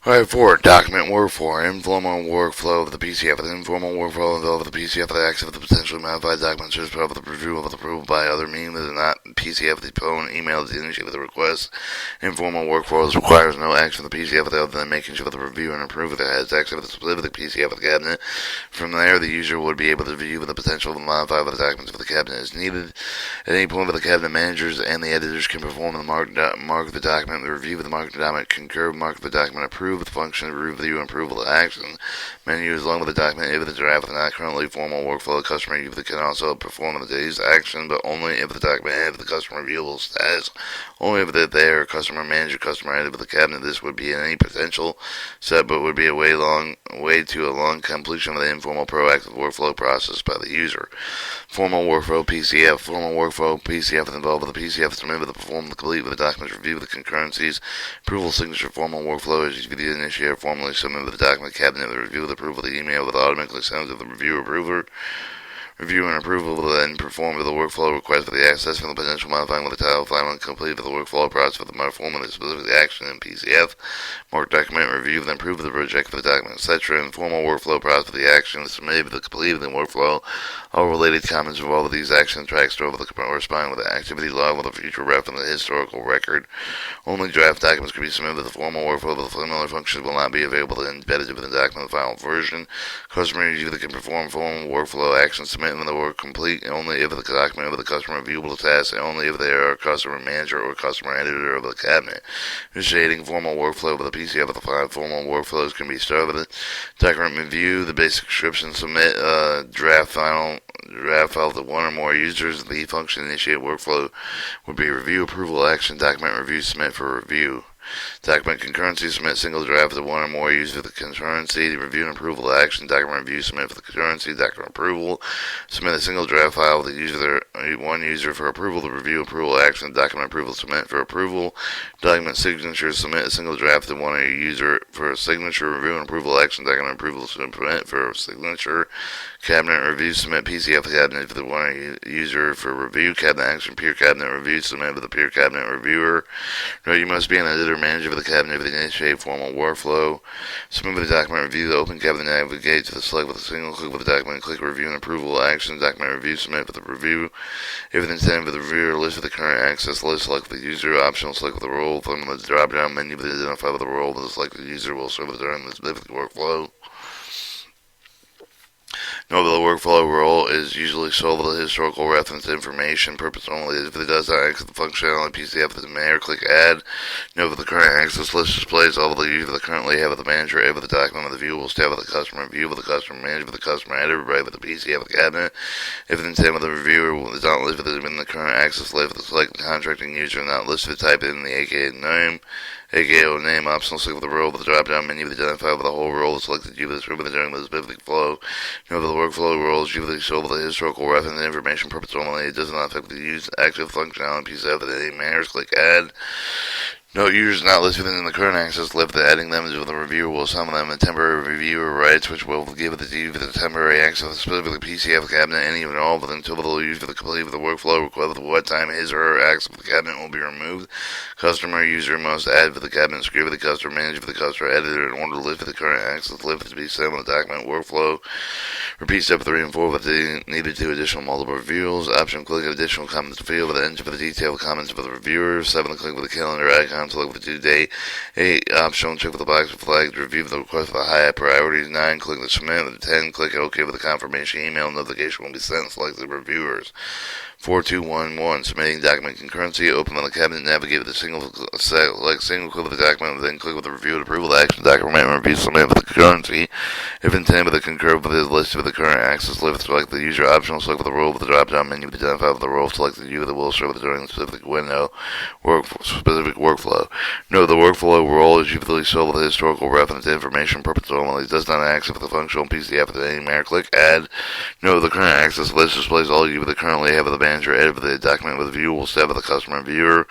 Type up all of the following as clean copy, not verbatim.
Alright, 4. Document workflow. Informal workflow of the PCF. The informal workflow involves the PCF that acts of the potentially modified documents as part of the review of the approval by other means that are not PCF. The phone, email to initiate the request. Informal workflows requires no action of the PCF other than making sure that the review and approval that has access of the specific PCF of the cabinet. From there, the user would be able to view the potential to modify the documents of the cabinet as needed. At any point, the cabinet managers and the editors can perform the mark of the document, the review of the mark document, concur, mark of the document, approve the function, review, and approval of action menu as long as the document if the draft is not currently formal workflow. The customer user can also perform the day's action, but only if the document has the customer reviewable status. Only if they are customer manager, customer edit of the cabinet. This would be any potential set, but would be a way to a long completion of the informal proactive workflow process by the user. Formal workflow PCF. Formal workflow PCF is involved with the PCF to remember the perform the complete with the documents review with the concurrencies. Approval signature. Formal workflow is usually the initiator formally submit with the document cabinet the review with approval of the email that automatically sends to the review approver. Review and approval will then perform the workflow request for the access from the potential modifying with the title final and complete for the workflow process for the perform of the specific action in PCF. Mark document review then approve the project for the document, etc. Informal workflow process for the action submitted for the complete of the workflow. All related comments involved with these action tracks over the corresponding with the activity log with a future reference to the historical record. Only draft documents can be submitted with the formal workflow, but the similar functions will not be available embedded within the document final version. Customer review that can perform formal workflow actions submitted when the work complete only if the document of the customer reviewable task and only if they are a customer manager or customer editor of the cabinet. Initiating formal workflow with the PCF of the five formal workflows can be started with a document review, the basic description, submit draft file to one or more users. The function initiate workflow would be review, approval, action, document review, submit for review. Document concurrency, submit single draft to one or more users for the concurrency, review and approval action, document review, submit for the concurrency, document approval, submit a single draft file with one user for approval, the review, approval action, document approval, submit for approval, document signature, submit a single draft to one user for a signature, review and approval action, document approval, submit for a signature, cabinet review, submit PCF cabinet for the one user for review, cabinet action, peer cabinet review, submit for the peer cabinet reviewer. No, you must be an editor manager for the cabinet for the initiate formal workflow. Submit for the document review, the open cabinet navigate to the select with a single click with the document, click review and approval action, document review, submit for the review. If it's intended for the reviewer, list for the current access list, select the user, optional select with the role, from the drop down menu with identify with the role, the selected user will serve during the specific workflow. Note that the workflow role is usually sold with historical reference information purpose only. If it does not access the functionality PCF that may or click add. Note that the current access list displays all of the user that currently have with the manager, edit with the document with the viewable tab with the customer, view with the customer manager with the customer editor, right with the PCF with the cabinet. If it's intended with the reviewer is not listed in the current access list, the select contracting user not listed, type in the AKA name. AKO name, optional select with the role with the drop-down menu with identify with the whole role selected you with during the specific flow. Note that the workflow role is usually sold with the historical reference and information purpose only. It does not affect the use active functionality PCF in any manner. Click add. Note users not listed in the current access list that adding them to the reviewer will summon them a temporary reviewer rights, which will give the user the temporary access specifically PCF cabinet, any and all of them until the user the complete of the workflow request of what time his or her access to the cabinet will be removed. Customer user must add for the cabinet script for the customer manager for the customer editor in order to list for the current access list to be sent with the document workflow. Repeat step 3 and 4 with the needed to additional multiple reviews. Option click additional comments field with the enter for the detailed comments for the reviewer. 7 click with the calendar icon. Select with the due date. 8 optional check with the box with flag to review the request for the high priorities. 9 click the submit. With 10 click OK with the confirmation email notification will be sent. Select the reviewers. 4211 submitting document concurrency. Open on the cabinet. Navigate with a single click with the document. Then click with the review and approval action. Document review submit with the concurrency. If intended with the concur with the list with the current access list, select the user optional. Select with the role with the drop down menu with identify with the role. Select the user that will serve during the specific window. Specific workflow. Note the workflow role is usually sold with historical reference information purpose only. It does not access the functional PCF at any manner. Click add. Note the current access list displays all you that currently have with the manager edit for the document with viewable step of the customer viewer.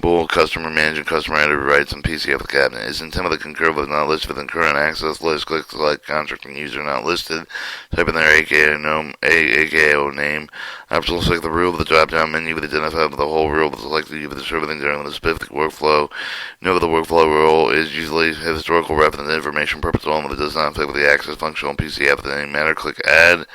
Bull, customer manager, customer editor rights, and PC of the cabinet. Is intended to concur with not listed within current access list. Click select contracting user not listed. Type in their AKO name. Optional select the rule of the drop-down menu with identified with the whole rule with selected you with the everything during the specific workflow. Note the workflow rule is usually historical reference and information purpose only that does not affect the access function on PC app in any manner. Click add.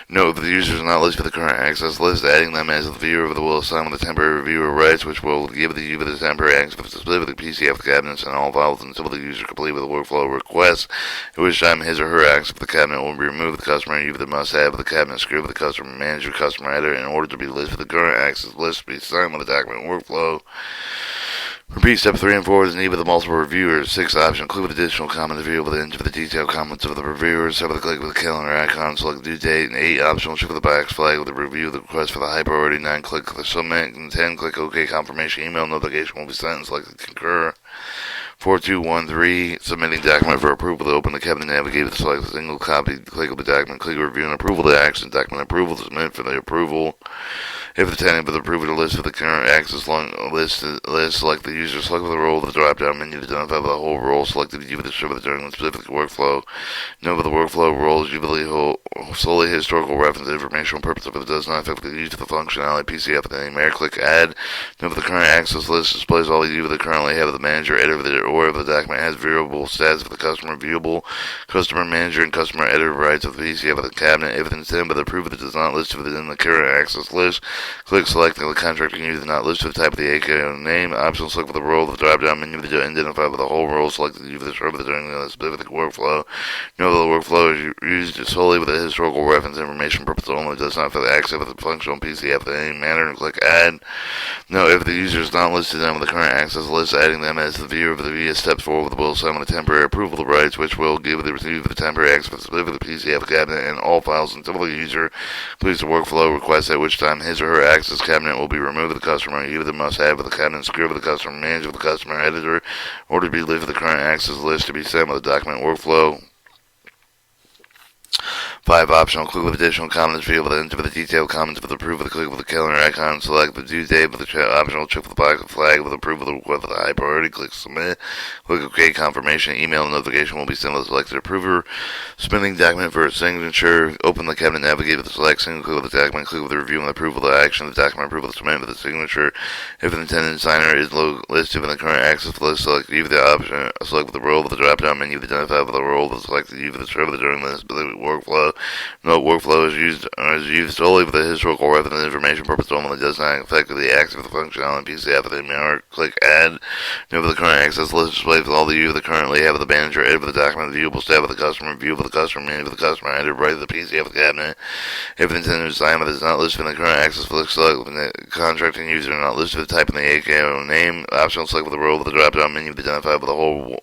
Note if the user is not listed for the current access list, adding them as the viewer of the will assign with the temporary viewer rights, which will give the user the temporary access to specific PC app cabinets and all files until the user complete with the workflow request, at which time his or her access to the cabinet will be removed. The customer and user must have the cabinet script with the customer manager, customer editor in order to be listed for the current access list to be assigned with the document workflow. Repeat step 3 and 4 is needed with the multiple reviewers. 6 option. Click with additional comments available to enter the detailed comments of the reviewers. 7 click with the calendar icon, select due date. And 8 optional check with the box flag with the review of the request for the high priority. 9 click the submit. And 10 click OK confirmation. Email notification will be sent and select concur. 4213 submitting document for approval to open the cabinet navigator to select a single copy. Click of the document. Click review and approval to action. Document approval to submit for the approval. If the tenant with approval to list for the current access list, select the user, select the role of the drop-down menu to identify the whole role selected to give the server during the specific workflow. Note that the workflow role is usually solely historical reference informational purpose if it does not affect the use of the functionality PCF at any manner. Click add. Note that the current access list displays all the you that currently have the manager editor or if the document has viewable status of the customer viewable, customer manager and customer editor rights of the PCF of the cabinet. If it's intended by the approval that does not list within the current access list, click select the contracting user not listed, type of the AKO name. Optional select for the role of the drop-down menu to identify with the whole role selected for the server during the specific workflow. Note that the workflow is used solely with a historical reference information purpose only. It does not affect the access of the functional PCF in any manner. And click add. Note if the user is not listed on the current access list, adding them as the viewer of the via steps forward with the will assign with a temporary approval of the rights, which will give the receiver the temporary access for the specific PCF cabinet and all files until the user completes the workflow request, at which time his or her access cabinet will be removed. The customer either must have the cabinet script of the customer manager of the customer editor in order to be listed for the current access list to be sent with the document workflow. 5 optional. Click with additional comments field to enter the detailed comments with approval. Click with the calendar icon. Select the due date with the optional check with the box flag with approval of the request for the high priority. Click submit. Click OK confirmation. Email notification will be sent with the selected approver. Submitting document for a signature. Open the cabinet navigator with the select single. Click with the document. Click with the review and approval of the action. The document approval to submit with the signature. If an intended signer is listed in the current access list, select either the option. Select with the role of the drop-down menu to identify with the role of the selected either the server during the specific workflow. Note workflow is used solely for the historical reference information purpose only. It does not affect the access of the functionality PCF of the manner. Click add. Note the current access list displays all the you that currently have the manager edit of the document, the viewable staff of the customer, view of the customer, manager of the customer, edit right of the PCF of the cabinet. If the intended assignment is not listed in the current access list, select the contracting user not listed, type in the AKO name. Optional select with the role of the drop-down menu to identify with the whole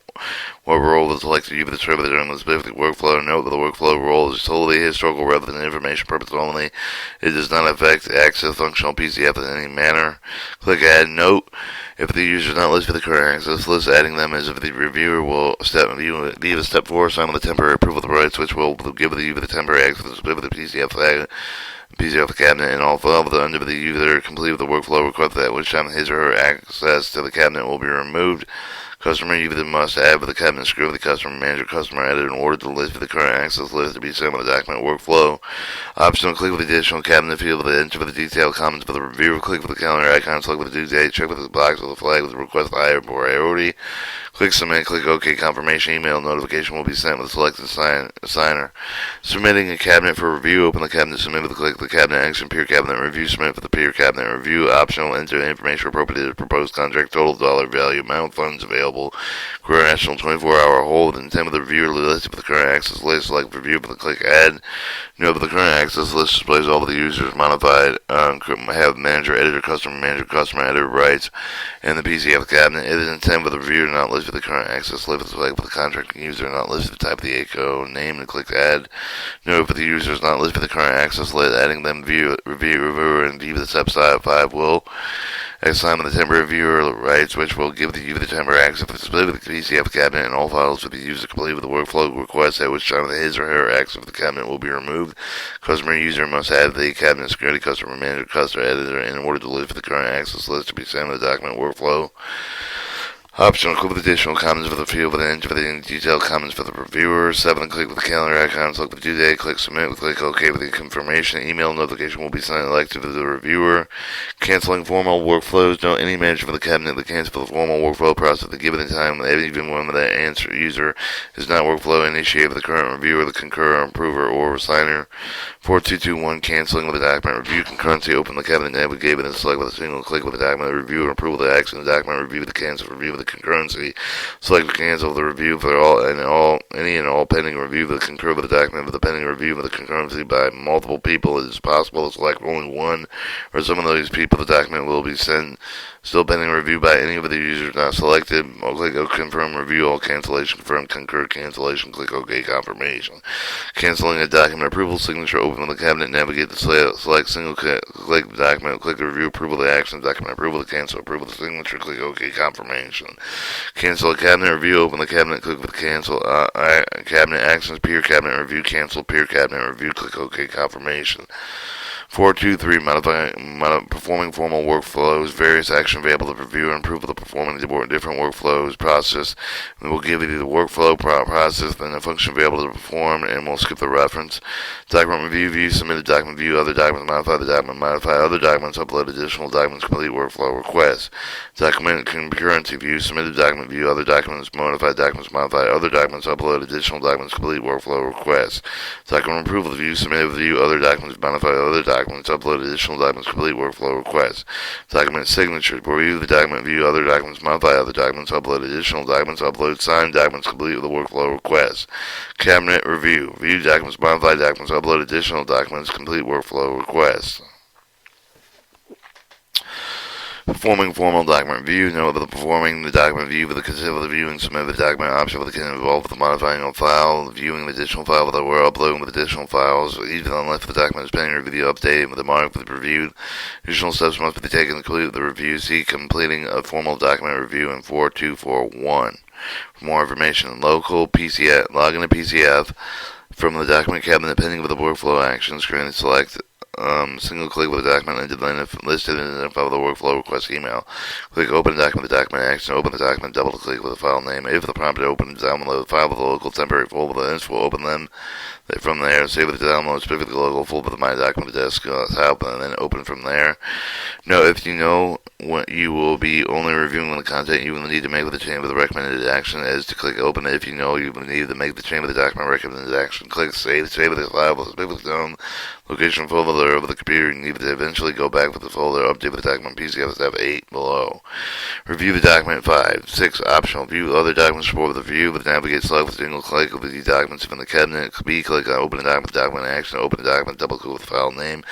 what role is selected you for the server during the specific workflow. Note that the workflow role is solely historical rather than information purpose only. It does not affect access functional PCF in any manner. Click add note. If the user is not listed for the current access list, adding them as if the reviewer will be a step 4 sign with the temporary approval of the rights, which will give the user the temporary access to the specific PCF flag. PCF cabinet and all files under the user complete with the workflow request, at which time his or her access to the cabinet will be removed. Customer either must add with the cabinet script the customer manager, customer editor in order to list for the current access list to be sent with the document workflow. Optional click with the additional cabinet field to enter for the detailed comments for the reviewer. Click with the calendar icon, select with the due date, check with the box with the flag with the request for higher priority. Click submit, click OK confirmation. Email notification will be sent with the selected signer. Submitting a cabinet for review. Open the cabinet, submit with the click the cabinet action, peer cabinet review, submit for the peer cabinet review. Optional, enter information appropriate to the proposed contract, total dollar value, amount, funds available, career national 24-hour hold, intent of the reviewer listed for the current access list. Select review with the click add. Note that the current access list displays all of the users modified, have manager, editor, customer editor rights, and the PCF cabinet. It is intended for the reviewer not listed listed the current access list select for the contracting user not listed the type of the ACO name and click add. Note if the user is not listed the current access list, adding them reviewer and view the subside 5 will assign the temporary viewer rights, which will give the user the temporary access to the specific PCF cabinet and all files for the user complete with the workflow request, at which time his or her access of the cabinet will be removed. Customer user must add the cabinet security customer manager customer editor in order to list the current access list to be sent with the document workflow. Optional, click with additional comments for the field with an enter for the detailed comments for the reviewer. 7, click with the calendar icon, select the due date, click submit, click OK with the confirmation. Email notification will be sent elected to the reviewer. Canceling formal workflows. Note any manager for the cabinet that cancel the formal workflow process at given time, even when the answer user is not workflow initiated with the current reviewer, the concurrent approver, or signer. 4221, canceling with the document review concurrency. Open the cabinet navigate and select with a single click with the document review and approval the action. The document review the cancel review the concurrency. Select cancel the review for any and all pending review that concur with the document for the pending review of the concurrency by multiple people. It is possible to select only one or some of those people. The document will be sent still pending review by any of the users not selected. I'll click confirm review all cancellation confirm concur cancellation click OK confirmation. Canceling a document approval signature. Open the cabinet navigate to select single click the document click the review approval the action document approval the cancel approval the signature click OK confirmation. Cancel a cabinet review. Open the cabinet click with cancel cabinet actions peer cabinet review cancel peer cabinet review click OK confirmation. 423, performing formal workflows. Various actions available to review and approve of the performing different workflows process. And we'll give you the workflow process, then the function available to perform, and we'll skip the reference. Document review, view, submitted document view, other documents, modify the document, modify other documents, upload additional documents, complete workflow requests. Document concurrency view, submitted document view, other documents, modify documents, modify other documents, upload additional documents, complete workflow requests. Document approval view, submitted view, other documents, modify other documents, upload additional documents, complete workflow requests. Document signature, review the document, view other documents, modify other documents, upload additional documents, upload signed documents, complete with the workflow requests. Cabinet review, view documents, modify documents, upload additional documents, complete workflow requests. Performing formal document review. Note that performing the document view with the consider the view and submit the document option with the can involved with the modifying of file, viewing the additional file with the word uploading with additional files, even unless the document is pending review update with the mark with the reviewed. Additional steps must be taken to complete the review. See completing a formal document review in 4241. For more information, local PCF, log into PCF from the document cabinet pending with the workflow action screen. Select single click with the document and listed and identify the workflow request email. Click open document, the document action, open the document, double click with the file name. If the prompt opens, download the file with the local temporary folder with the info, open them from there, save the download, specifically the local folder with the My Document desktop, and then open from there. Now, if you know what you will be only reviewing the content you will need to make with the change of the recommended action is to click open. If you know you will need to make the change of the document recommended action, click save the file with a specific zone, location folder over the computer. You need to eventually go back with the folder, update the document PCF step 8 below. Review the document 5. 6. Optional. View other documents support with the view, but navigate select with a single click with the documents from the cabinet. B. Click on open the document action, open the document, double click with the file name.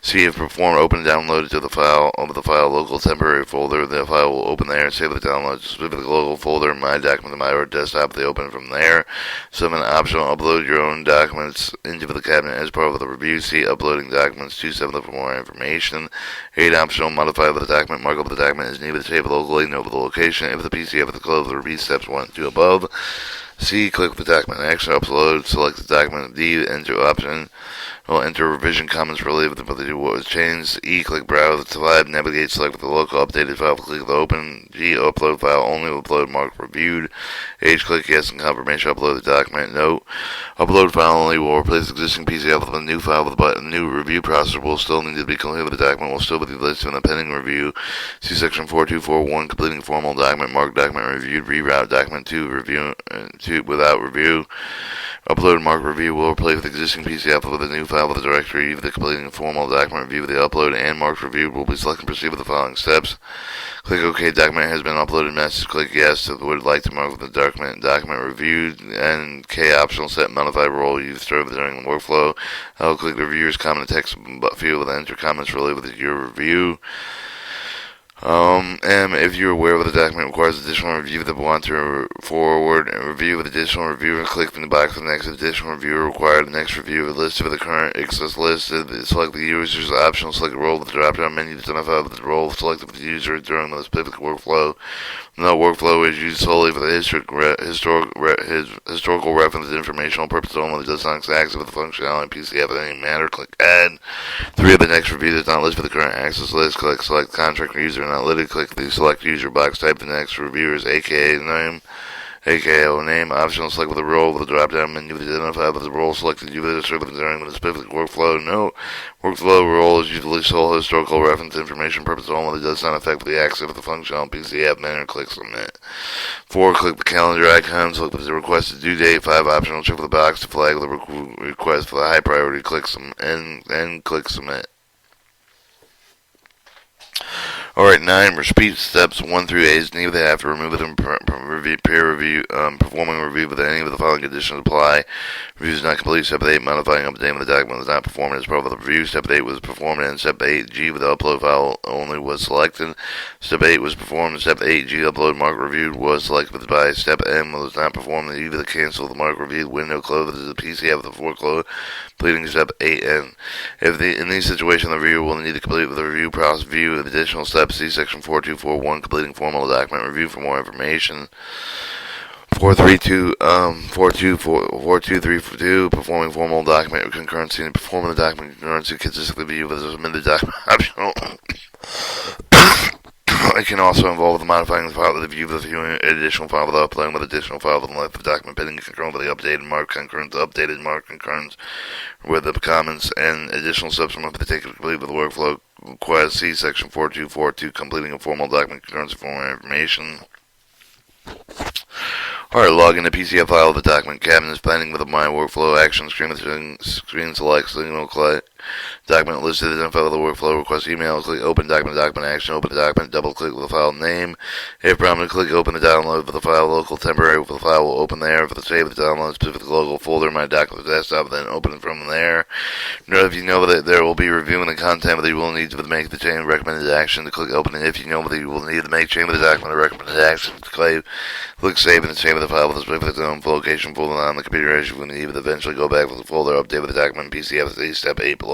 C. If perform, open and download it to the file, over the file local temporary folder. The file will open there and save the download to specific local folder, My Document, My desktop. They open from there. 7. Optional. Upload your own documents into the cabinet as part of the review. C. Uploading documents to 7 for more information. 8. Optional. Modify the document. Markup the document is needed to save locally. Note the location. If the PCF at the close of the review steps 1 and 2 above. C. Click the document action. Upload. Select the document. D. Enter option. Will enter revision comments related to what was changed. E. Click browse to tab. Navigate. Select the local updated file. Click the open. G. Upload file only. Upload mark reviewed. H. Click yes and confirmation. Upload the document. Note. Upload file only will replace existing PCF with a new file with a button. New review process will still need to be completed with the document. Will still be listed in the pending review. See section 4241. Completing formal document. Mark document reviewed. Reroute document to review without review. Upload and mark review will replace the existing PCF with a new file with a directory. The completing formal document review with the upload and marked review will be selected and proceed with the following steps. Click OK. Document has been uploaded. Message. Click yes. Would like to mark with the document. Document reviewed. And K. Optional set modify role used during the workflow. I'll click the reviewer's comment text field with enter comments related with your review. And if you're aware of the document requires additional review that want to forward a review with additional reviewer, click in the box for the next additional reviewer required. The next review is listed with the current access listed. Select the user's option, select a role with the drop-down menu to identify with the role selected with the user during the specific workflow. No workflow is used solely for the historical reference and informational purpose only. It does not access with the functionality PCF in any manner. Click Add. 3 of the next review does not list for the current access list. Click Select Contract User Not Listed. Click the Select User box. Type the next reviewer's AKA name. AKO name, optional select with a role with a drop-down menu to identify with the role selected user during the specific workflow. Note, workflow role is usually sole historical reference information purpose only. It does not affect the access of the functional PC app manner. Click Submit. 4, click the calendar icon, select the requested due date. 5, optional check the box to flag the request for the high priority. Click Submit and click Submit. Alright, 9. Repeat steps 1 through 8 is needed after removing peer review, performing a review with any of the following conditions apply. Review is not complete. Step 8, modifying updating the document was not performed as part of the review. Step 8 was performed, and Step 8G with the upload file only was selected. Step 8 was performed, and Step 8G upload mark reviewed was selected by Step M was not performed. Either the cancel the mark reviewed window closes the PC after the foreclose, completing Step 8N. In these situations, the reviewer will need to complete the review process view of additional steps. See Section 4241, completing formal document review for more information. 42342, performing formal document concurrency and performing the document concurrency consistently view with the submitted document optional. It can also involve the modifying the file with the view of the viewing additional file with uploading with additional file with the length of the document pending concurrent with the updated mark concurrence with the comments and additional steps must be taken to complete with the workflow request. See Section 4242, completing a formal document concurrency for more information. Alright, log in the PCF file of the document cabinet, planning with the My Workflow action screen select signal click. Document listed, identify with the workflow, request email, click open document action, open the document, double click with the file name. If prompted, click open the download for the file, local temporary for the file will open there. For the save the download specific local folder, my document desktop, then open it from there. If you know that there will be reviewing the content, but you will need to make the change recommended action to click open it. If you know that you will need to make change of the document recommended action to click save and save the file with a specific location folder on the computer as you will need to eventually go back to the folder, update with the document PCF step 8 below.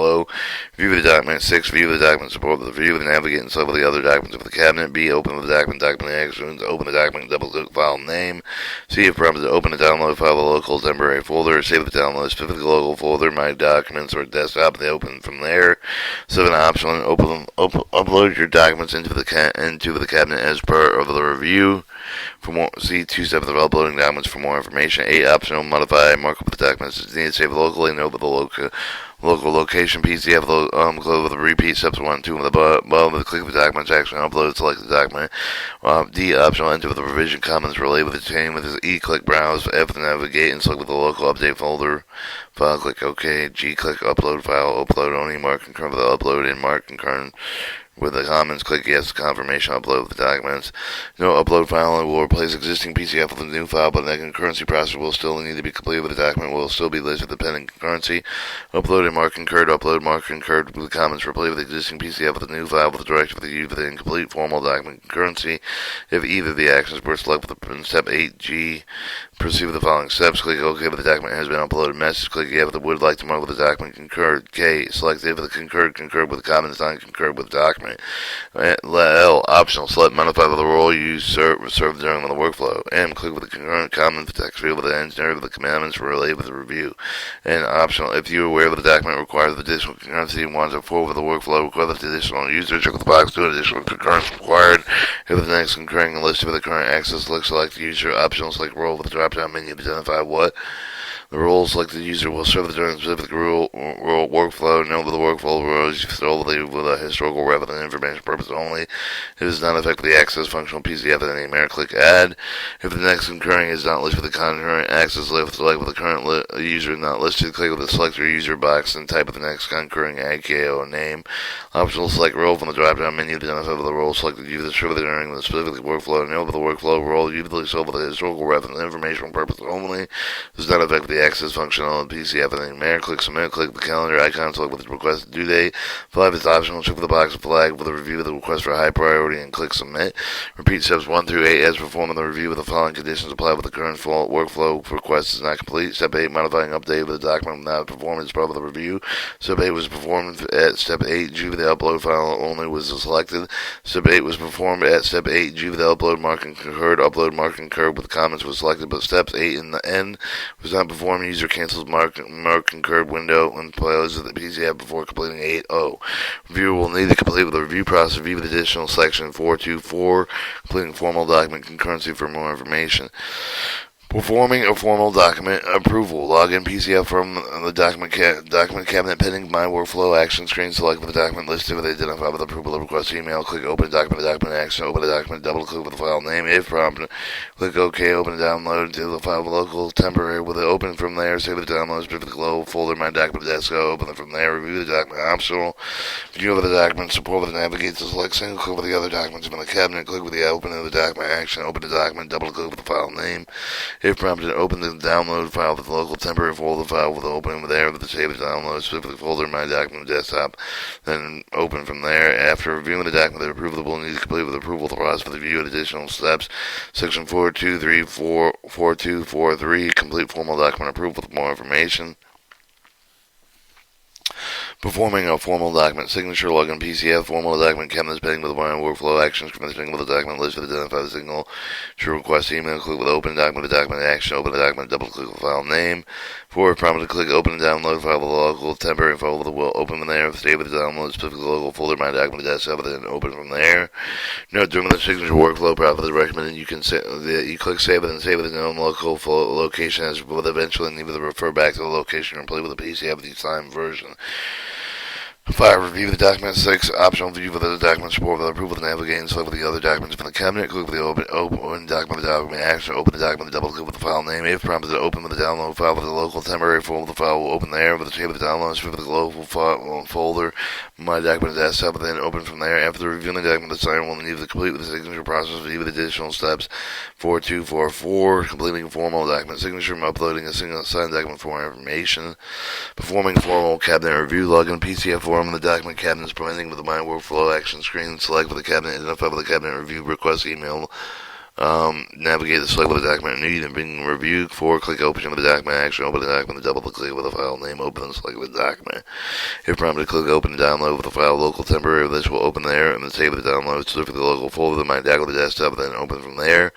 View the document. 6. View the document. Support the view of the navigate and select the other documents of the cabinet. B. Open the document actions. Open the document. Double click file name. C. If prompted, open the download file the local temporary folder. Save the download specific local folder. My documents or desktop. They open from there. 7. Optional. Upload your documents into the cabinet as part of the review. For more, see 2 steps of uploading documents for more information. 8. Optional. Modify markup of the documents as needed. Save locally. Note with the local location PCF close with the repeat steps 1 and 2 with the click of the documents action upload select the document. D. Optional enter with the revision comments relay with the chain with his E. Click browse. F. Navigate and select with the local update folder. File click OK. G. Click upload file upload only mark concurrent with the upload and mark concurrent with the comments. Click yes confirmation upload of the documents. No upload file will replace existing PCF with a new file, but the concurrency process will still need to be completed with the document will still be listed the pending concurrency. Upload and mark concurred. Upload mark concurred with the comments replace with existing PCF with a new file with the directive for the use of the incomplete formal document concurrency. If either of the actions were selected with step 8G, proceed with the following steps. Click OK if the document has been uploaded. Message. Click yes if the would like to mark with the document concurred. K. Select if the concurred with the comments not concurred with the document. L. Optional. Select modify with the role you serve during the workflow. M. Click with the concurrent comment text field with the engineer of the commandments related with the review. And optional. If you are aware that the document requires additional concurrency and want to forward with the workflow, request additional user. Check the box to additional concurrence required. If the next concurring list with the current access, select the user. Optional. Select role with the drop-down menu to identify what the role selected user will serve during a specific role workflow. Note that the workflow rules solely with a historical relevant information purpose only. It does not affect the access functional PCF in any manner. Click add. If the next concurring is not listed with the concurrent access list, select with the current user not listed. Click with the select your user box and type of the next concurring AKO name. Optional select role from the drop-down menu to identify the role selected user distributed during the specific workflow. Note that the workflow role usually solely with the historical relevant information purpose only. It does not affect the the access function on the PC app in the Mayor. Click submit, click the calendar icon, select with the requested due date. 5 is optional, check for the box of flag with a review of the request for high priority and click submit. Repeat steps 1 through 8 as performed in the review with the following conditions apply with the current workflow request is not complete. Step 8, modifying update of the document not performed as part of the review. Step 8 was performed at Step 8, G the upload file only was selected. Step 8 was performed at Step 8, G the upload mark and concurred. Upload mark and concurred with comments was selected, but Steps 8 in the end was not performed. User cancels mark concurred window and closes the PC app before completing 8.0. Reviewer will need to complete with the review process. Review with additional section 424, completing formal document concurrency for more information. Performing a formal document approval. Log in PCF from the document cabinet pending my workflow action screen. Select the document listed with identify with approval of request email. Click open document action. Open the document. Double click with the file name. If prompted, click OK. Open and download to the file local temporary. With it open from there. Save the downloads. Put the global folder. My document desk. Open it from there. Review the document. Optional. View of the document. Support with the navigate to select single click with the other documents in the cabinet. Click with the open of the document action. Open the document. Double click with the file name. If prompted, open the download file with the local temporary folder file with the opening there with the save the download specific folder in my document desktop. Then open from there. After reviewing the document, the approval will need to complete with approval the process for the view and additional steps. Section 42344243, complete formal document approval with more information. Performing a formal document signature, login PCF, formal document cabinet pending with the workflow actions, commencing with the document list to identify the signal to request email, click with open document action, open the document, double click the file name. 4, prompted to click open and download file with the local temporary file with the will open from there, save with the download specific local folder, my document desktop, then open from there. Note during the signature workflow process is recommended you can you click save it and save it in your own local location as will eventually need to refer back to the location complete with the PCF the signed version. 5. Review the document. 6. Optional view of the document. Support with approval of the navigating. Select with the other documents from the cabinet. Click with the open document action. Open the document. Double click with the file name. If prompted to open with the download file with the local temporary folder, the file will open there. With the save of the downloads with the global folder, my document desktop, and then open from there. After reviewing the document, the signer will need to complete with the signature process. View with additional steps. 4244. Completing formal document signature. Uploading a single signed document for more information. Performing formal cabinet review. Login PCF form in the document cabinet presenting with the My Workflow action screen. Select with the cabinet, identify with the cabinet review request email. Navigate to select with the document need and being reviewed. 4. Click open with the document action. Open the document. Double click with the file name. Open and select with the document. If prompted, click open and download with the file local temporary. This will open there and then save the download. So for the local folder, my document desktop, then open from there.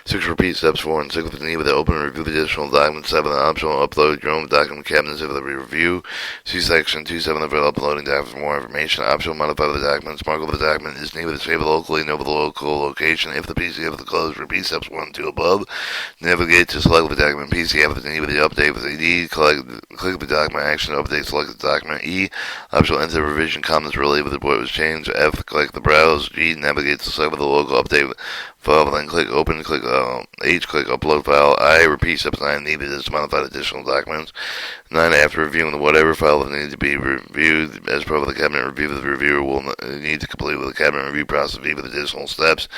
6. Repeat steps 4 and 6 with the need with the open and review the additional documents. 7. Optional upload your own document cabinets for the review. See section 27 for uploading documents for more information. Optional modify the documents. Mark over the document is needed to save it locally and over the local location. If the PC of the close, repeat steps 1 and 2 above. Navigate to select the document PC after the need with the update with the need. Click the document action update. Select the document E. Optional enter revision comments related with the board was changed. F. Click the browse. G. Navigate to select the local update file. Then click open. Click H. Click upload file. I. Repeat steps 9 needed is to modify additional documents. 9. After reviewing whatever file that needs to be reviewed as part of the cabinet review, the reviewer will need to complete with the cabinet review process with additional steps.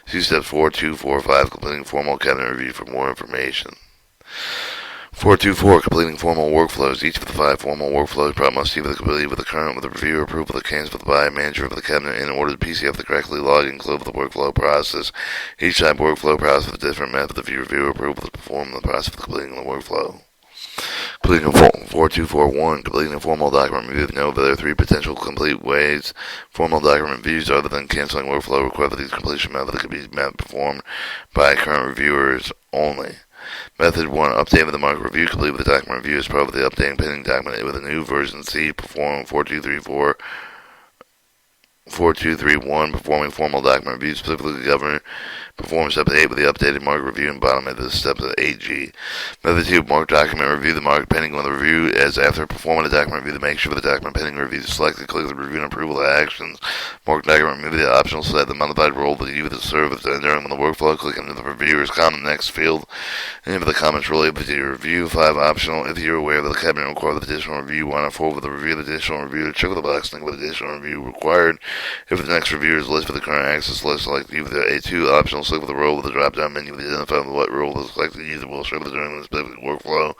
See steps 4, 2, 4, 5, completing formal cabinet review for more information. 424. Completing formal workflows. Each of the 5 formal workflows must be completed with the current, with the reviewer, approval, the cancel by manager of the cabinet in order to PCF the correctly log and close the workflow process. Each type of workflow process with a different method of reviewer approval to perform the process of completing the workflow. Completing 4241. Completing a formal document review. Know that there are 3 potential complete ways formal document reviews other than canceling workflow request. These completion methods can be performed by current reviewers only. Method 1. Update with the mark review. Complete with the document review as part of the updating pending document with a new version C. Perform 4231. Performing formal document review. Specifically, the governor perform step 8 with the updated mark review and bottom of the steps of 8G. Method 2. Mark document review. The mark pending on the review as after performing the document review to make sure the document pending review is selected. Click the review and approval of actions. Mark document review. The optional set the modified role that you to serve as during the workflow. Click into the reviewer's comment next field. And for the comments related to your review. 5. Optional. If you're aware that the cabinet requires additional review, 1 or 4 with the review of additional review. Check with the box link with additional review required. If the next reviewer is listed for the current access list, select either A2 optional, select the role with the drop-down menu to identify what role the selected user will serve during the specific workflow.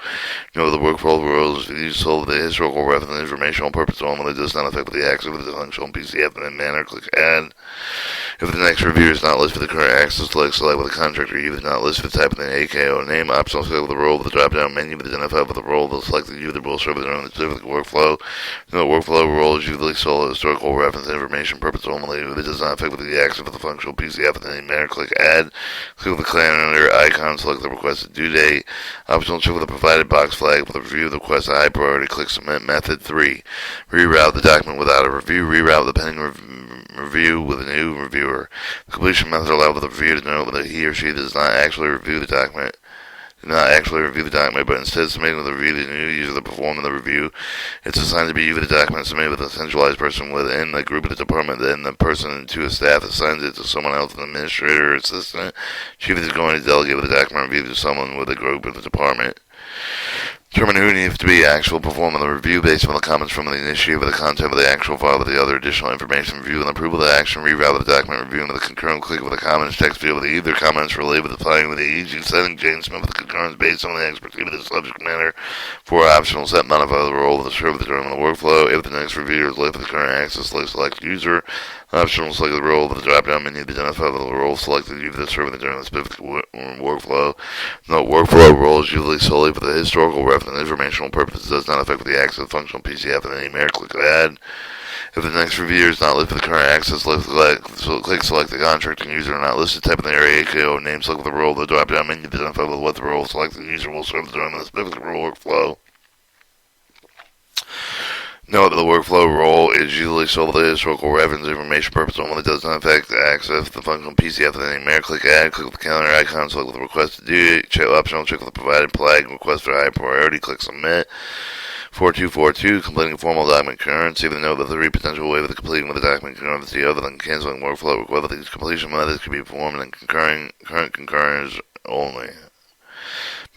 Note the workflow rules used solely the historical reference and informational purpose only. It does not affect the access of the functional PCF in any manner. Click Add. If the next reviewer is not listed for the current access list, select with the contractor user not listed for type in the AKO name. Optional, select the role with the drop-down menu to identify what the role of the selected user will serve during the specific workflow. The workflow role is usually solely historical reference and information purpose only. It does not affect the access of the functional PCF in any manner. Click Add. Click the calendar icon. Select the requested due date. Optional, check with the provided box flag for the review of the request at high priority. Click Submit. Method 3. Reroute the document without a review. Reroute the pending review with a new reviewer. The completion method allows the reviewer to know that he or she does not actually review the document. But instead submitting the review to the new user to perform the review. It's assigned to be the document submitted with a centralized person within the group of the department, then the person to a staff assigns it to someone else, an administrator or assistant. Chief is going to delegate the document review to someone with a group of the department. Determine who needs to be actual performing the review based on the comments from the initiator of the content of the actual file with the other additional information. Review and approval of the action. Reroute the document review into the concurrent. Click with the comments text field with either comments related with the filing with the EG setting. James Smith with the concurrence based on the expertise of the subject matter. 4 optional set modify the role of the server during the workflow. If the next reviewer is left with the current access list, select user. Optional, select the role of the drop-down menu to identify the role selected user the server during the specific workflow. Note, workflow role is usually solely for the historical reference and informational purposes. Does not affect the access functional PCF in any manner. Click Add. If the next reviewer is not listed for the current access list, click select the contracting user not listed. Type in the area AKO name. Select the role of the drop-down menu to identify what the role selected user will serve during the specific workflow. Note that the workflow role is usually solely the historical reference information purpose only. It does not affect the access to the functional PCF in any manner. Click Add. Click the calendar icon. Select the request to do. Optional, check the provided flag. Request for high priority. Click Submit. 4242, completing a formal document concurrence. Even though the 3 potential ways of completing with the document concurrency other than canceling workflow, whether these completion methods can be performed in current concurrence only.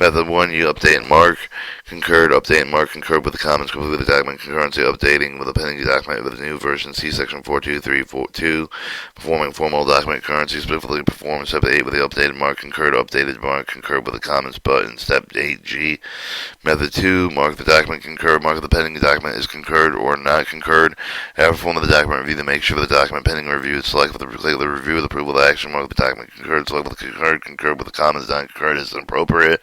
Method 1, you update and mark. Concurred, update and mark. Concurred with the comments. Complete the document concurrency. Updating with a pending document with a new version. See section 42342. Performing formal document concurrency. Specifically perform step 8 with the updated mark. Concurred, updated mark. Concurred with the comments button. Step 8G. Method 2, mark the document concurred. Mark if the pending document is concurred or not concurred. After performing the document review, to make sure the document pending review is selected with the review with approval of action. Mark the document concurred. Select with the concurred. Concurred with the comments not concurred is inappropriate.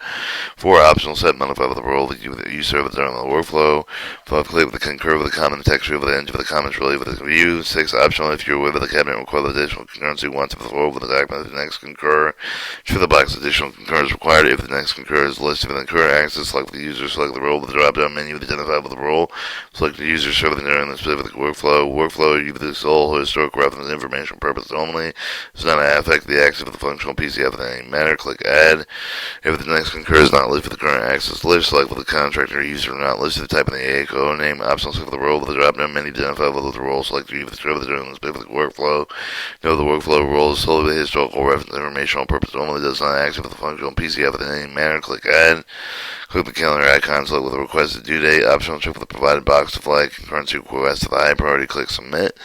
4 optional set modify with the role that you serve during the workflow. 5 click with the concur with the comment text field with the end of the comments related with the review. 6 optional if you're aware of the cabinet require additional concurrency. 1 to the floor with the document the next concur. Check the box additional concurrence required if the next concur is listed in the current access. Select the user. Select the role with the drop down menu to identify with the role. Select the user serving during the specific workflow. Workflow use the sole historic reference information purpose only. Does not affect the access of the functional PCF in any manner. Click Add. If the next concur is not listed for the current access list, select with the contractor user not listed, type in the AKO name. Optional, select the role with the drop down menu to identify with the role. Select the server during the specific workflow. Note the workflow role is solely the historical reference informational purpose only. Does not activate the functional PCF in any manner. Click Add. Click the calendar icon, select with the requested due date. Optional, check for the provided box to flag concurrency request to the high priority. Click Submit.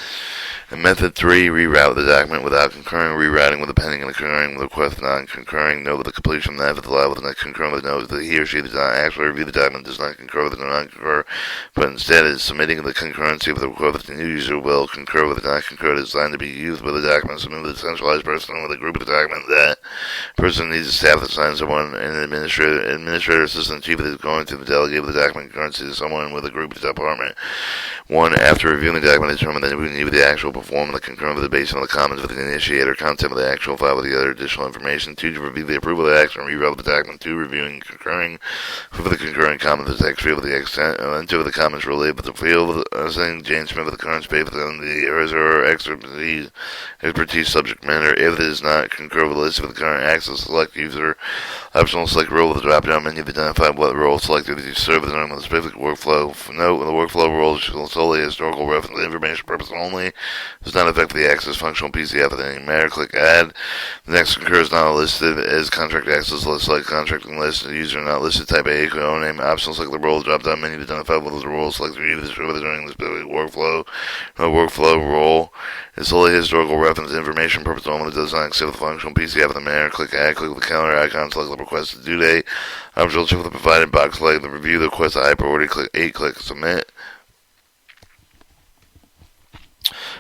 And method 3, reroute the document without concurring, rerouting with the pending and concurring, with the request non-concurring. Note with the completion method allowed with the next concurring with note that he or she does not actually review the document, does not concur with the non-concur, but instead is submitting the concurrency with the request that the new user will concur with the non-concur designed to be used with the document, submitted with a centralized person with a group of the document. That person needs a staff that assigns someone, an administrator assistant chief that is going to delegate the document concurrency to someone with a group of the department. 1. After reviewing the document, determine that we need the actual perform the concurrent with the based on the comments with the initiator, content of the actual file with the other additional information. 2. To review the approval of the action, reroute the document. 2. Reviewing concurring for the concurring comments with the text field with the extent and 2 of the comments related with the field saying James Smith with the current space within the or expertise subject matter. If it is not concur with the list of the current access, select user. Optional select role with the drop-down menu to identify what role selected with your server during the specific workflow. Note, the workflow role is solely historical reference information purpose only. Does not affect the access functional PCF in any manner. Click Add. The next occurs not listed as contract access list. Select contracting list. User not listed. Type A code name. Optional select the role drop-down menu to identify what the role selected with the server during the specific workflow. No workflow role is solely historical reference information purpose only. Does not accept the functional PCF in the manner. Click Add. Click the calendar icon. Select the requested due date. Optional check the provided box. Select the review the request a high priority. Click 8. Click Submit.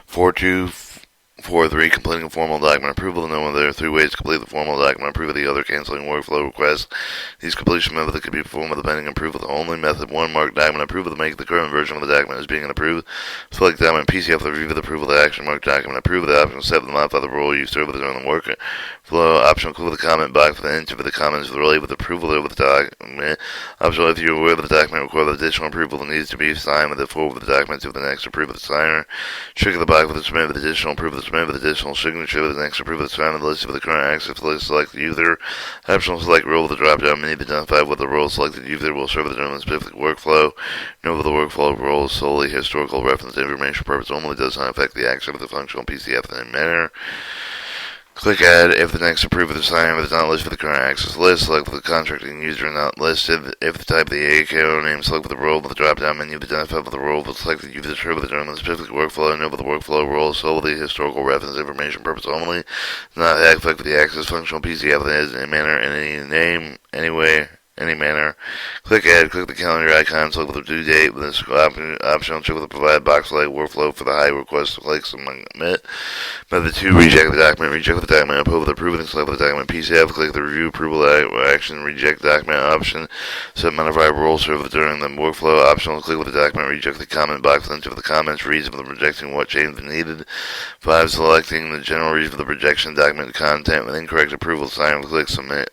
4.2.4.3 completing a formal document approval. No, there are 3 ways to complete the formal document approval. The other canceling workflow requests. These completion methods could be performed with the pending approval. The only method 1 mark document approval to make the current version of the document as being approved. Select document PCF to review the approval. The action mark document approve. The option 7 to modify the role you serve during the work flow. Optional click the comment box for the enter for the comments related with approval over the document. Optional if you are aware of the document requires additional approval that needs to be signed with the forward of the document to the next approval of the signer. Check the box with the submit with additional approval. Submit with additional signature with the next approval of the sign of the list of the current access list. Select the user. Optional select role with the drop down menu to identify what the role selected user will serve during the specific workflow. Note that the workflow role is solely historical reference information purpose only. Does not affect the access of the functional PCF in any manner. Click Add if the next approval of the sign is not listed for the current access list. Select the contracting user not listed. If the type of the AKO name, select the role with the drop-down menu to identify the role will select the user server during the specific workflow. Note that the workflow role is solely historical reference information purpose only. Does not affect the access functional PCF in any manner, in any name, anyway. Any manner. Click Add. Click the calendar icon. Select the due date. With this optional check with the provided box select workflow for the high request. Click Submit. Method 2. Reject the document. Reject the document. Approve and select the document PCF. Click the review approval action. Reject document option. Set modify role server during the workflow. Optional. Click with the document. Reject the comment box. Enter the comments. Reason for the rejecting what change needed. 5. Selecting the general reason for the rejection document content with incorrect approval sign. Click Submit.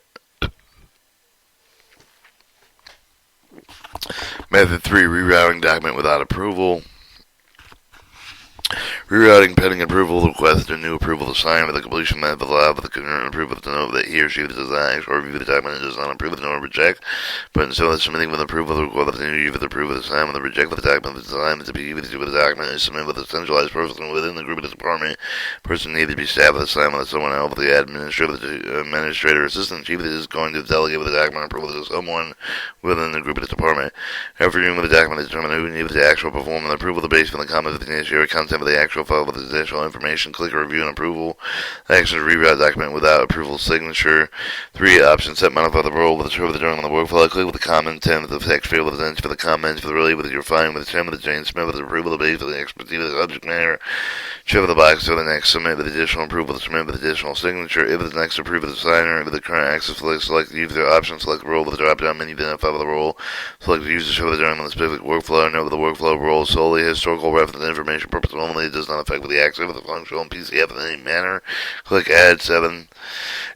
Method 3. Rerouting document without approval. Rerouting pending approval request a new approval to sign with the completion method allow for the current approval to know that he or she does not actually review the document and does not approve it nor reject, but instead of submitting with approval the request the new with approval to sign with the reject with the document the design to be with the document is submitted with a centralized person within the group of the department. Person needs to be staff with the sign with someone else with the administrator assistant chief is going to delegate with the document approval to someone within the group of the department. After reviewing with the document determine who needs the actual performance approval the base from the comments of the initiator content of the actual file with additional information. Click review and approval. Action to reroute document without approval signature. 3. Option set modify the role with the server during the workflow. Click with the comment 10 with the text field with the enter for the comments for the relay with your fine with the 10 with the Jane Smith with the approval of the base with the expertise of the subject matter. Check with the box for the next submit with additional approval. Submit with additional signature. If the next approval of the signer with the current access list, select the user option. Select the role with the drop down menu. Identify with the role. Select the user server during the specific workflow. Note that the workflow role is solely historical reference information purpose only. It does not affect with the access of the functional PCF in any manner. Click Add 7.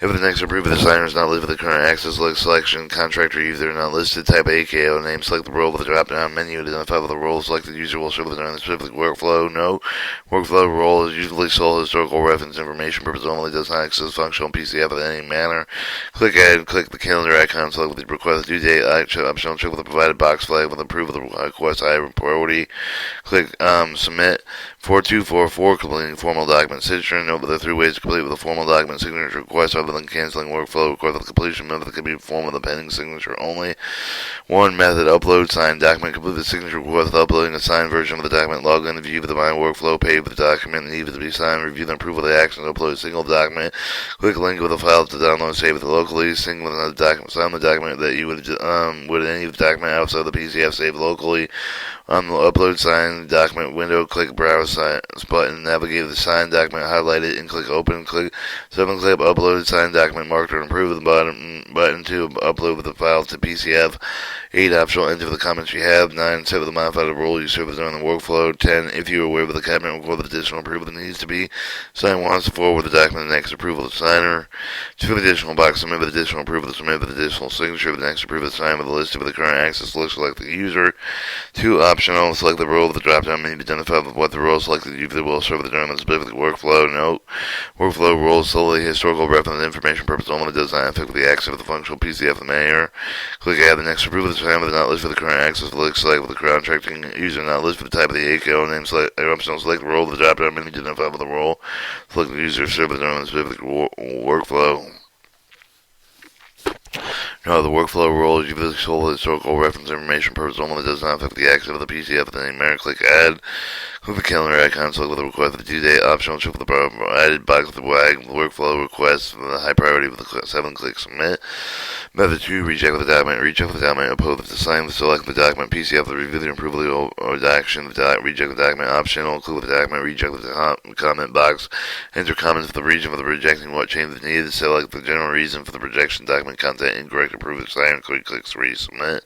If the next approval of the signer is not listed with the current access list selection, contractor user not listed, type AKO name, select the role with the drop down menu, identify with the role selected user will serve during the specific workflow. Note, workflow role is usually sole historical reference information purpose only, does not access functional PCF in any manner. Click Add, click the calendar icon, select with the request due date, optional check with the provided box flag with approval of the request high priority. Click Submit. 4.2.4.4 completing formal document signature. Note that there are 3 ways to complete with a formal document signature request other than canceling workflow request for the completion method that can be performed with a pending signature only. 1. Method upload signed document. Complete the signature request with uploading a signed version of the document. Log in to view the My Workflow page with the document needed to be signed. Review and approve of the action to upload a single document. Click link with a file to download save it locally. Sync with another document. Sign the document that you would any of the document outside the PCF save locally. On the upload signed document window, click browse button, navigate to the signed document, highlight it, and click open. Click 7. Click upload signed document marked or approve the button to upload the file to PCF. 8. Optional enter the comments you have. 9. Set with the modified role you serve during the workflow. 10. If you are aware of the document record with additional approval that needs to be signed once to forward the document the next approval of the signer. 2. Additional box submit with additional approval to submit with additional signature of the next approval of the sign with a list of the current access list. Select the user. 2. Optional select the role of the drop down menu to identify what the role selected user will serve the during the specific workflow. Note, workflow rules solely historical reference information purpose only, does not affect the access of the functional PCF of the mayor. Click add the next approval. The time of the not list for the current access. Select with the contracting user not list for the type of the AKO name. Select the role of the drop down menu to identify with the role. Select the user server during the specific workflow. No, the workflow rule is usually solely historical reference information purpose only, does not affect the access of the PCF of the name mayor. Click add. Click the calendar icon, select with the request for the due date, optional check for the provided box with the WAG, the workflow request for the high priority with the 7, click submit. Method 2, recheck with the document, recheck with the document, oppose the sign, select the document, PCF, the review the approval or redaction, reject the document, optional, include the document, reject with the comment box, enter comments for the region for the rejecting, what change is needed, select the general reason for the rejection, document content, incorrect, approve the sign, click resubmit.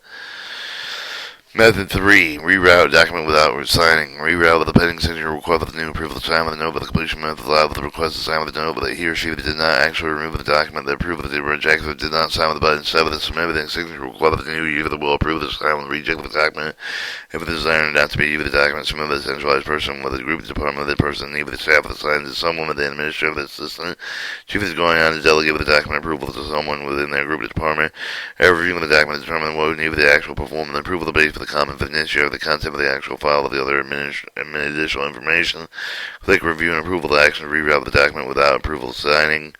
Method 3. Reroute document without signing. Reroute with the pending signature request with the new approval of the sign with the note with the completion method allowed with the request to sign with the note, but that he or she did not actually remove the document that approved of the reject did not sign with the button. Instead of the submit with the signature request with the new user that will approve the sign with the reject with the document. If it is desired not to be either the document submitted by the centralized person with the group department of the person, either the staff of the sign to someone with the administrative assistant. Chief is going on to delegate with the document approval to someone within their group department. Every reviewing the document to determine what neither the actual performance and approval of the base for the comment for the initiator of the content of the actual file of the other additional information. Click review and approval the action to reroute the document without approval signing.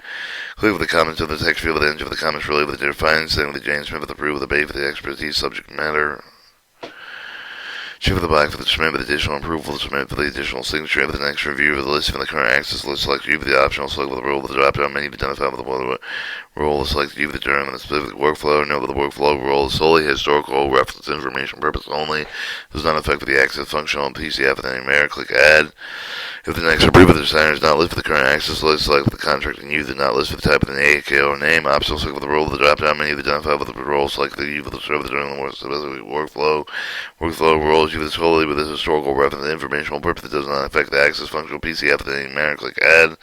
Click with the comments of the text field at the end of the comments related with the findings, setting with the James Smith with approval of the base for the expertise subject matter. Shift the box for the submit with additional approval, submit for the additional signature of the next review of the list from the current access list, select view for the optional, select with the role of the drop down menu to identify with the role, select view for the during the specific workflow, note that the workflow role is solely historical reference information purpose only, does not affect the access function on PCF with any merit, click add. If the next approval of the signer is not listed for the current access list, select the contracting user not listed for the type of the AKO name, optional, select with the role of the drop down menu to identify with the role, select the user for the server during the specific workflow. Workflow roles use solely with this historical reference informational purpose that does not affect the access functional PCF of the merit, click add.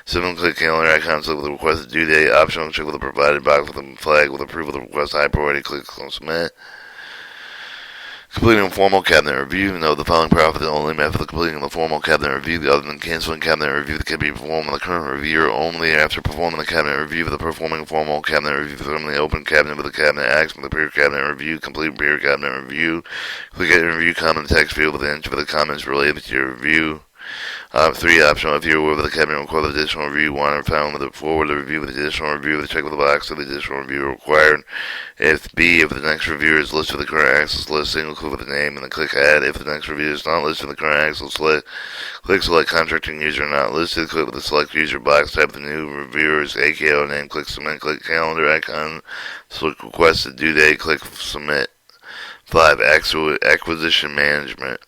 7, click calendar icon, select with the requested due date, optional, check with the provided box with the flag with approval of the request high priority, click submit. Completing a formal cabinet review. Note the following profit is the only method of completing the formal cabinet review other than canceling cabinet review that can be performed on the current reviewer only after performing the cabinet review for the performing formal cabinet review from the open cabinet with the cabinet acts from the peer cabinet review. Complete peer cabinet review. Click at review comment text field with the entry for the comments related to your review. 3 optional. If you're aware of the cabinet requires additional review, 1 or found with it forward the review with additional review, the check with the box of the additional review required. If B, if the next reviewer is listed for the current access list, single click with the name and then click add. If the next reviewer is not listed for the current access list, click select contracting user not listed, click with the select user box, type the new reviewer's AKO name, click submit, click calendar icon, select requested due date, click submit. 5. Acquisition management.